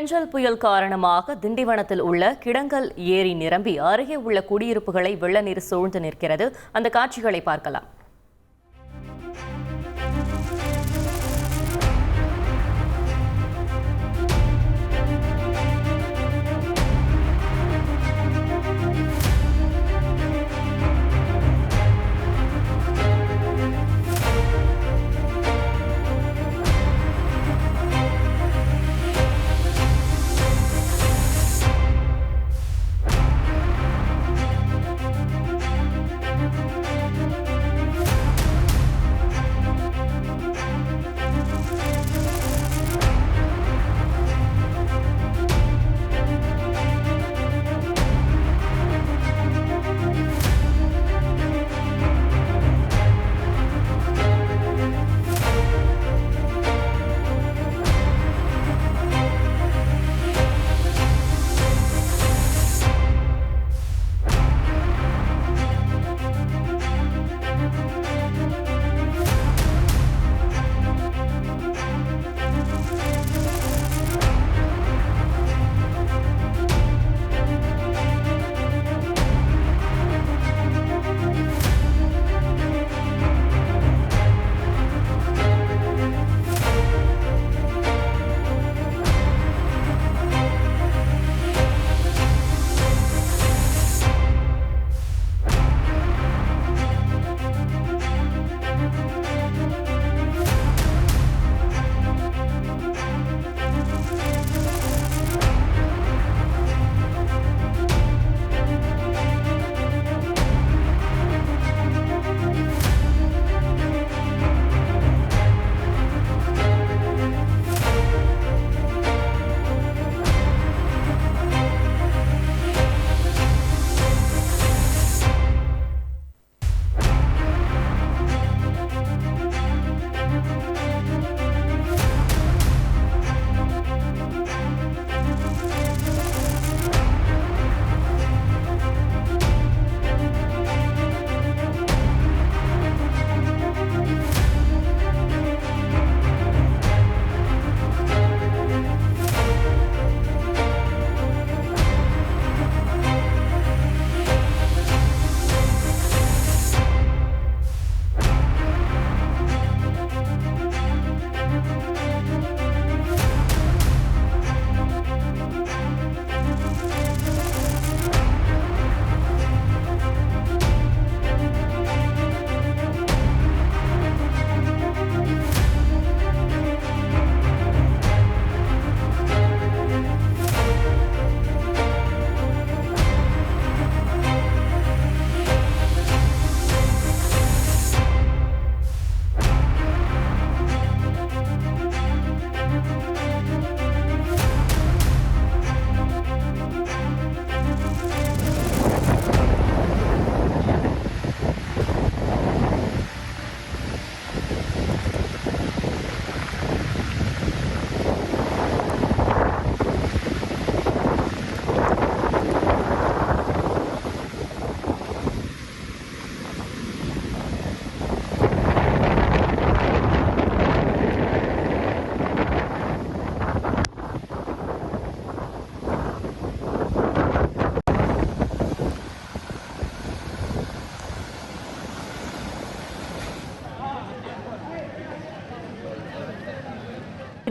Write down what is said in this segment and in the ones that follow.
பெஞ்சல் புயல் காரணமாக திண்டிவனத்தில் உள்ள கிடங்கல் ஏரி நிரம்பி அருகே உள்ள குடியிருப்புகளை வெள்ள நீர் சூழ்ந்து நிற்கிறது. அந்த காட்சிகளை பார்க்கலாம்.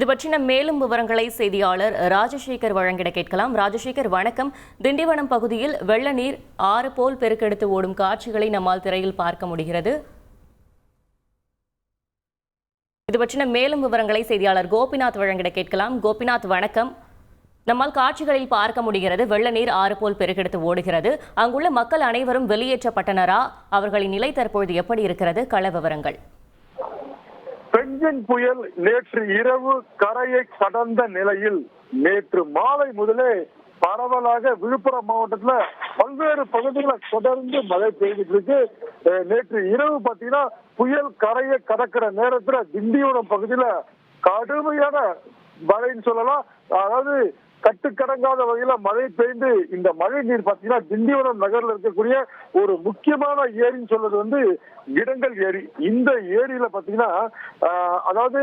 இது பற்றின மேலும் விவரங்களை செய்தியாளர் ராஜசேகர் வழங்கிட கேட்கலாம். ராஜசேகர் வணக்கம். திண்டிவனம் பகுதியில் வெள்ள நீர் ஆறு போல் பெருக்கெடுத்து ஓடும் காட்சிகளை நம்மால் திரையில் பார்க்க முடிகிறது. இது பற்றின மேலும் விவரங்களை செய்தியாளர் கோபிநாத் வழங்கிட கேட்கலாம். கோபிநாத் வணக்கம். நம்மால் காட்சிகளில் பார்க்க முடிகிறது வெள்ள நீர் ஆறு போல் பெருக்கெடுத்து ஓடுகிறது. அங்குள்ள மக்கள் அனைவரும் வெளியேற்றப்பட்டனரா? அவர்களின் நிலை தற்பொழுது எப்படி இருக்கிறது? கள விவரங்கள். பெஞ்சன் புயல் நேற்று இரவு கரையை கடந்த நிலையில் நேற்று மாலை முதலே பரவலாக விழுப்புரம் மாவட்டத்துல பல்வேறு பகுதிகளில் தொடர்ந்து மழை பெய்துட்டு இருக்கு. நேற்று இரவு பாத்தீங்கன்னா புயல் கரையை கடக்கிற நேரத்துல திண்டிவனம் பகுதியில கடுமையான மழைன்னு சொல்லலாம். அதாவது கட்டுக்கடங்காத வகையில மழை பெய்து இந்த மழை நீர் பாத்தீங்கன்னா திண்டிவனம் நகர்ல இருக்கக்கூடிய ஒரு முக்கியமான ஏரின்னு சொல்றது வந்து கிடங்கல் ஏரி. இந்த ஏரியில பாத்தீங்கன்னா அதாவது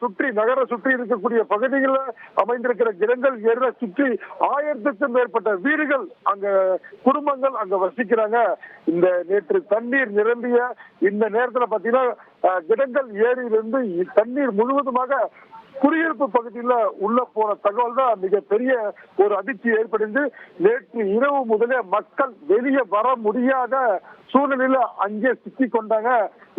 சுற்றி நகர சுற்றி இருக்கக்கூடிய பகுதிகளில் அமைந்திருக்கிற கிடங்கல் ஏரியில சுற்றி 1000க்கும் மேற்பட்ட வீடுகள் அங்க குடும்பங்கள் அங்க வசிக்கிறாங்க. இந்த நேற்று தண்ணீர் நிரம்பிய இந்த நேரத்துல பாத்தீங்கன்னா கிடங்கல் ஏரியிலிருந்து தண்ணீர் முழுவதுமாக குடியிருப்பு பகுதியில உள்ள போன தகவல் தான் மிகப்பெரிய ஒரு அதிர்ச்சி ஏற்படுது. நேற்று இரவு முதலே மக்கள் வெளியே வர முடியாத சூழ்நிலையில அங்கே சிக்கி கொண்டாங்க.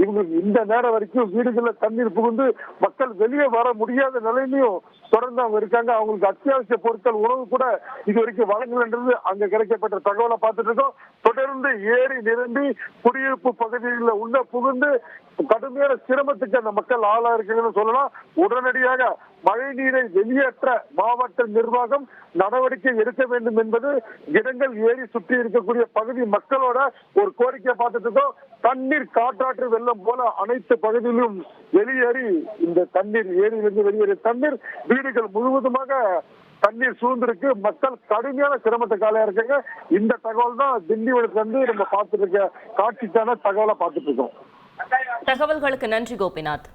இவங்களுக்கு இந்த நேரம் வரைக்கும் வீடுகள்ல தண்ணீர் புகுந்து மக்கள் வெளியே வர முடியாத நிலையிலையும் தொடர்ந்து அவங்க இருக்காங்க. அவங்களுக்கு அத்தியாவசிய பொருட்கள் உணவு கூட இது வரைக்கும் வழங்கலன்றது அங்க கிடைக்கப்பட்ட தகவலை பார்த்துட்டு இருக்கோம். தொடர்ந்து ஏரி நிரம்பி குடியிருப்பு பகுதியில் உள்ள புகுந்து கடுமையான சிரமத்துக்கு அந்த மக்கள் ஆளா இருக்காங்கன்னு சொல்லலாம். உடனடியாக மழை நீரை வெளியேற்ற மாவட்ட நிர்வாகம் நடவடிக்கை எடுக்க வேண்டும் என்பது கிடங்கல் ஏரி சுற்றி இருக்கக்கூடிய பகுதி மக்களோட ஒரு கோரிக்கை பார்த்துட்டு இருக்கோம். தண்ணீர் காற்றாற்று வெள்ளம் போல அனைத்து பகுதியிலும் வெளியேறி இந்த தண்ணீர் ஏரியிலிருந்து வெளியேறிய தண்ணீர் வீடுகள் முழுவதுமாக தண்ணீர் சூழ்ந்திருக்கு. மக்கள் கடுமையான சிரமத்தை காலையா இருக்காங்க. இந்த தகவல் தான் திண்டிவனத்துல இருந்து நம்ம பார்த்துட்டு இருக்க காட்சிக்கான தகவலை பார்த்துட்டு இருக்கோம். தகவல்களுக்கு நன்றி கோபிநாத்.